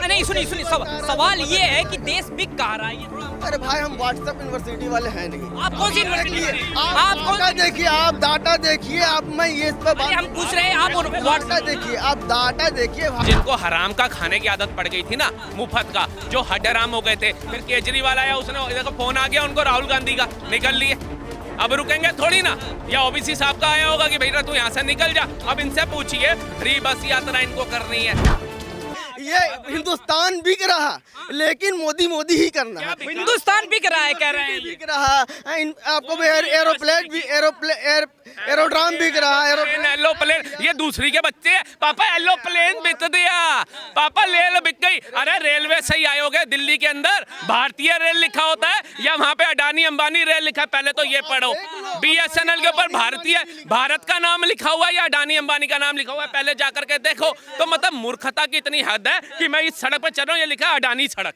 नहीं सुनिए सुनिए, सवाल ये है कि देश बिक कहाँ रहा है ये थोड़ा। अरे भाई हम व्हाट्सएप यूनिवर्सिटी वाले हैं नहीं। आप कौन सी यूनिवर्सिटी? आप डाटा देखिए, आप डाटा देखिए, आप मैं ये इस पर बात हम पूछ रहे हैं, आप डाटा व्हाट्सएप देखिए, आप डाटा देखिए। जिनको हराम का खाने की आदत पड़ गई थी ना, मुफ्त का, जो हड्डराम हो गए थे, फिर केजरीवाल आया, उसने देखो फोन आ गया उनको राहुल गांधी का, निकल लिए। अब रुकेंगे थोड़ी ना। या ओबीसी साहब का आया होगा कि भैया तू यहाँ से निकल जा। अब इनसे पूछिए, फ्री बस यात्रा इनको करनी है। ये हिंदुस्तान बिक रहा, लेकिन मोदी मोदी ही करना है। हिंदुस्तान बिक रहा है कह रहे हैं। बिक रहा है, आपको भी एरोप्लेन भी एरोड्राम बिक रहा है। एरोप्लेन ये दूसरी के बच्चे हैं। पापा एरोप्लेन बिक दिया, पापा रेल बिक गई। अरे रेलवे सही आयोग है दिल्ली के अंदर, भारतीय रेल लिखा होता है या वहाँ पे अडानी अंबानी रेल लिखा है? पहले तो ये पढ़ो। BSNL के ऊपर भारत का नाम लिखा हुआ है या अडानी अंबानी का नाम लिखा हुआ है? पहले जाकर के देखो। तो मतलब मूर्खता की इतनी हद है कि मैं इस सड़क पर चल रहा हूँ, ये लिखा है अडानी सड़क।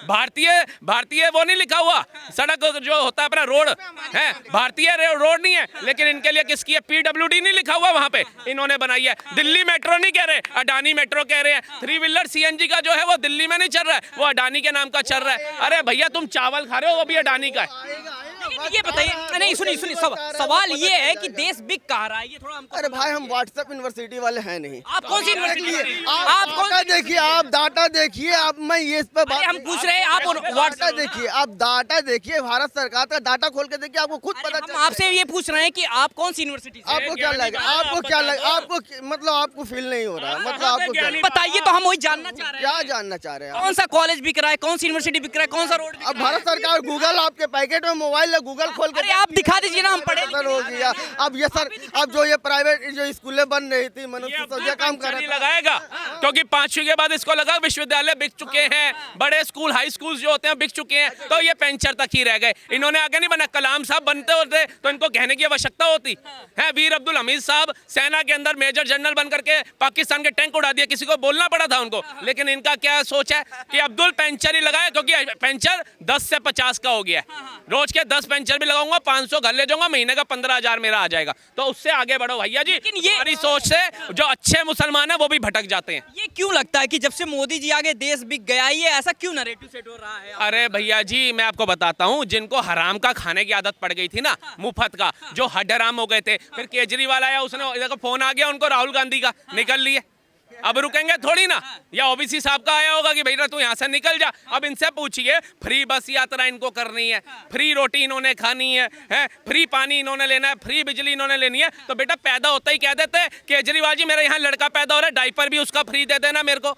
भारतीय वो नहीं लिखा हुआ। सड़क जो होता है अपना रोड है, भारतीय रोड नहीं है, लेकिन इनके लिए किसकी है? PWD नहीं लिखा हुआ वहाँ पे, इन्होंने बनाई है। दिल्ली मेट्रो नहीं कह रहे, अडानी मेट्रो कह रहे हैं। 3 व्हीलर CNG का जो है वो दिल्ली में नहीं चल रहा है, वो अडानी के नाम का चल रहा है। अरे भैया तुम चावल खा रहे हो, वो भी अडानी का है। ये बताइए, नहीं सुनिए सुनिए, सवाल ये है कि देश बिक कहाँ रहा है ये थोड़ा हमको। अरे भाई हम व्हाट्सएप यूनिवर्सिटी वाले हैं नहीं। आप कौन सी यूनिवर्सिटी? आप डाटा देखिए, आप डाटा देखिए, आप मैं ये इस पर बात हम पूछ रहे हैं, आप डाटा देखिए, आप डाटा देखिए, भारत सरकार का डाटा खोल के देखिए, आपको खुद पता हम आपसे ये पूछ रहे हैं कि आप कौन सी यूनिवर्सिटी से? आपको क्या लगा, आपको मतलब आपको फील नहीं हो रहा, मतलब आपको क्या बताइए तो हम वही जानना चाह रहे हैं। क्या जानना चाह रहे हैं? कौन सा कॉलेज बिक रहा है, कौन सी यूनिवर्सिटी बिक रहा है, कौन सा रोड बिक अब रहा है? भारत सरकार गूगल आपके पैकेट में मोबाइल है, गूगल खोल के अरे आप दिखा दीजिए ना, हम पढ़े लिखे हो गया। अब ये सर, अब जो ये प्राइवेट जो स्कूलें बन रही थी, मनुष्य सब काम कर रहा था। लगाएगा क्योंकि 5वीं के बाद इसको लगा विश्वविद्यालय बिक चुके हैं, बड़े स्कूल हाई स्कूल जो होते हैं बिक चुके हैं, तो ये पेंचर तक ही रह गए। इन्होंने आगे नहीं बना। कलाम साहब बनते होते तो इनको कहने की आवश्यकता होती है। वीर अब्दुल हमीद साहब सेना के अंदर मेजर जनरल बन करके पाकिस्तान के टैंक उड़ा दिया, किसी को बोलना पड़ा था उनको। लेकिन इनका क्या सोच है कि अब्दुल पेंचर ही लगाए, क्योंकि पेंचर 10 से 50 का हो गया है। रोज के 10 पेंचर भी लगाऊंगा, 500 घर ले जाऊंगा, महीने का 15,000 मेरा आ जाएगा। तो उससे आगे बढ़ो भैया जी। लेकिन ये हमारी सोच से जो अच्छे मुसलमान है वो भी भटक जाते हैं। ये क्यों लगता है कि जब से मोदी जी आगे देश बिक गया, ये ऐसा क्यों नैरेटिव सेट हो रहा है? अरे भैया जी मैं आपको बताता हूँ, जिनको हराम का खाने की आदत पड़ गई थी ना, मुफ्त का, जो हड्डराम हो गए थे, फिर केजरीवाल आया, उसने देखो फोन आ गया उनको राहुल गांधी का, निकल लिए। अब रुकेंगे थोड़ी ना। या ओबीसी साहब का आया होगा कि भैया तू यहाँ से निकल जा। अब इनसे पूछिए, फ्री बस यात्रा इनको करनी है, फ्री रोटी इन्होंने खानी है, फ्री पानी इन्होंने लेना है, फ्री बिजली इन्होंने लेनी है। तो बेटा पैदा होता ही कह देते हैं केजरीवाल जी मेरे यहाँ लड़का पैदा हो रहा है, डायपर भी उसका फ्री दे देना मेरे को।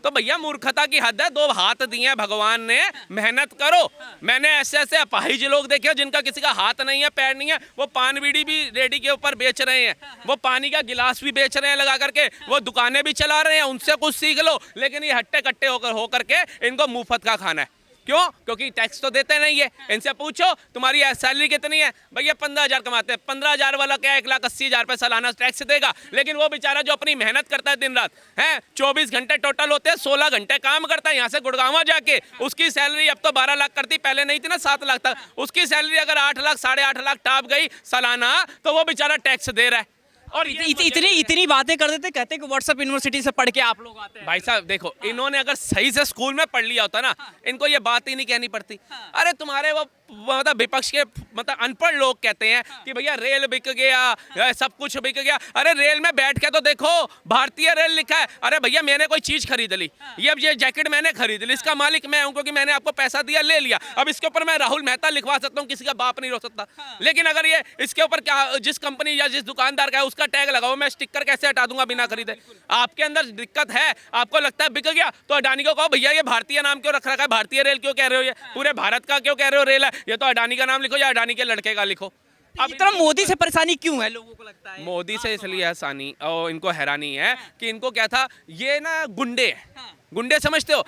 तो भैया मूर्खता की हद है। 2 हाथ दिए हैं भगवान ने, मेहनत करो। मैंने ऐसे अपाहिज लोग देखे जिनका किसी का हाथ नहीं है, पैर नहीं है, वो पान बीड़ी भी रेडी के ऊपर बेच रहे हैं, वो पानी का गिलास भी बेच रहे हैं लगा करके, वो दुकानें भी चला रहे हैं। उनसे कुछ सीख लो। लेकिन ये हट्टे कट्टे होकर के इनको मुफ्त का खाना है। क्यों? क्योंकि टैक्स तो देते नहीं है। इनसे पूछो तुम्हारी सैलरी कितनी है? भैया 15,000 कमाते हैं। 15,000 वाला क्या 1,80,000 रुपये सालाना टैक्स देगा? लेकिन वो बेचारा जो अपनी मेहनत करता है दिन रात है, 24 घंटे टोटल होते हैं, 16 घंटे काम करता है यहाँ से गुड़गांव जाके, उसकी सैलरी अब तो 12 लाख करती, पहले नहीं थी ना 7 लाख तक। उसकी सैलरी अगर 8 लाख 8.5 लाख टाप गई सालाना, तो वो बेचारा टैक्स दे रहा है। और इतनी बातें कर देते, कहते कि व्हाट्सएप यूनिवर्सिटी से पढ़ के आप लोग आते हैं। भाई साहब देखो, इन्होंने अगर सही से स्कूल में पढ़ लिया होता ना, इनको ये बात ही नहीं कहनी पड़ती। अरे तुम्हारे वो मतलब विपक्ष के मतलब अनपढ़ लोग कहते हैं कि भैया रेल बिक गया, सब कुछ बिक गया। अरे रेल में बैठ के तो देखो, भारतीय रेल लिखा है। अरे भैया मैंने कोई चीज खरीद ली, ये जैकेट मैंने खरीद ली, इसका मालिक मैं हूं क्योंकि मैंने आपको पैसा दिया, ले लिया। अब इसके ऊपर मैं राहुल मेहता लिखवा सकता हूँ, किसी का बाप नहीं रो सकता। लेकिन अगर ये इसके ऊपर क्या जिस कंपनी या जिस दुकानदार का है उसका टैग लगाओ, मैं स्टिकर कैसे हटा दूंगा बिना खरीदे? आपके अंदर दिक्कत है, आपको लगता है बिक गया, तो अडानी को कहो भैया ये भारतीय नाम क्यों रख रखा है, भारतीय रेल क्यों कह रहे हो, ये पूरे भारत का क्यों कह रहे हो रेल है? ये तो अडानी का नाम लिखो या अडानी के लड़के का लिखो। अब इतना मोदी से परेशानी क्यों है लोगों को लगता है? मोदी से इसलिए आसानी और इनको हैरानी है कि इनको क्या था, ये ना गुंडे गुंडे समझते हो।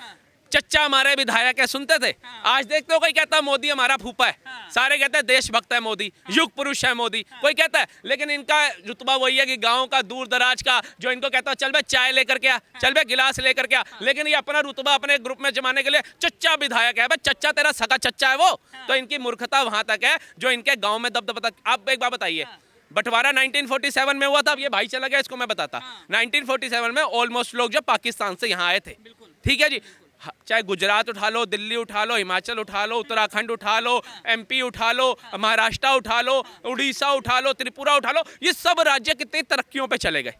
चच्चा हमारे विधायक है, सुनते थे। आज देखते हो कोई कहता है मोदी हमारा फूफा है, सारे कहते हैं देशभक्त है मोदी, युग पुरुष है मोदी, कोई कहता है। लेकिन इनका रुतबा वही है कि गांव का, दूर दराज का, जो इनको कहता है चल बे चाय लेकर के आ, चल बे गिलास लेकर के आ। लेकिन ये अपना रुतबा अपने ग्रुप में जमाने के लिए चच्चा विधायक है। चच्चा तेरा सगा चच्चा है वो। तो इनकी मूर्खता वहां तक है जो इनके गाँव में दबदबा तक। आप एक बात बताइए, बंटवारा 1947 में हुआ था। अब ये भाई चला गया, इसको मैं बताता। 1947 में ऑलमोस्ट लोग जो पाकिस्तान से यहाँ आए थे, ठीक है जी, चाहे गुजरात उठा लो, दिल्ली उठा लो, हिमाचल उठा लो, उत्तराखंड उठा लो, MP उठा लो, महाराष्ट्र उठा लो, उड़ीसा उठा लो, त्रिपुरा उठा लो, ये सब राज्य कितनी तरक्कियों पे चले गए।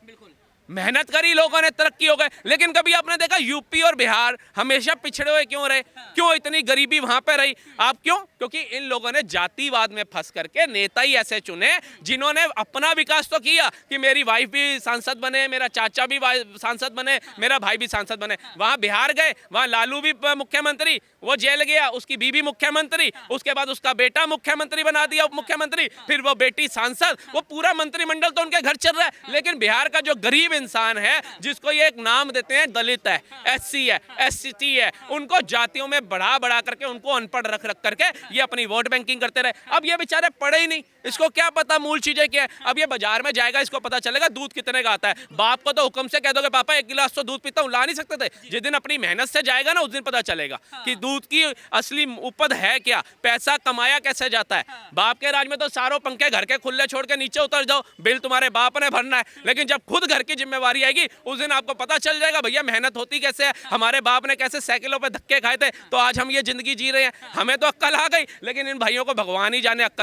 मेहनत करी लोगों ने, तरक्की हो गए। लेकिन कभी आपने देखा यूपी और बिहार हमेशा पिछड़े हुए क्यों रहे? क्यों इतनी गरीबी वहां पे रही? आप क्यों? क्योंकि इन लोगों ने जातिवाद में फंस करके नेता ही ऐसे चुने जिन्होंने अपना विकास तो किया कि मेरी वाइफ भी सांसद बने, मेरा चाचा भी सांसद बने, मेरा भाई भी सांसद बने। वहां बिहार गए, वहां लालू भी मुख्यमंत्री, वो जेल गया, उसकी बीवी मुख्यमंत्री, उसके बाद उसका बेटा मुख्यमंत्री बना दिया, उप मुख्यमंत्री, फिर वो बेटी सांसद, वो पूरा मंत्रिमंडल तो उनके घर चल रहा है। लेकिन बिहार का जो गरीब इंसान है, जिसको ये एक नाम देते हैं दलित है, SC है, ST है, उनको जातियों में बढ़ा बढ़ा करके उनको अनपढ़ रख रख करके ये अपनी वोट बैंकिंग करते रहे। अब ये बेचारे पढ़े ही नहीं, इसको क्या पता मूल चीजें क्या है। अब ये बाजार में जाएगा, इसको पता चलेगा दूध कितने का आता है। बाप को तो हुक्म से कह दोगे पापा 1 गिलास तो दूध पीता हूं, ला नहीं सकते थे। जिस दिन अपनी मेहनत से जाएगा ना, उस दिन पता चलेगा कि दूध की असली उपज है क्या, पैसा कमाया कैसे जाता है। बाप के राज में तो सारों पंखे घर के खुले छोड़ के नीचे उतर जाओ, बिल तुम्हारे बाप ने भरना है। लेकिन जब खुद घर की जिम्मेवारी आएगी, उस दिन आपको पता चल जाएगा भैया मेहनत होती कैसे है, हमारे बाप ने कैसे साइकिलों पे धक्के खाए थे, तो आज हम ये जिंदगी जी रहे हैं। हमें तो अक्ल आ गई, लेकिन इन भाइयों को भगवान ही जाने अक्ल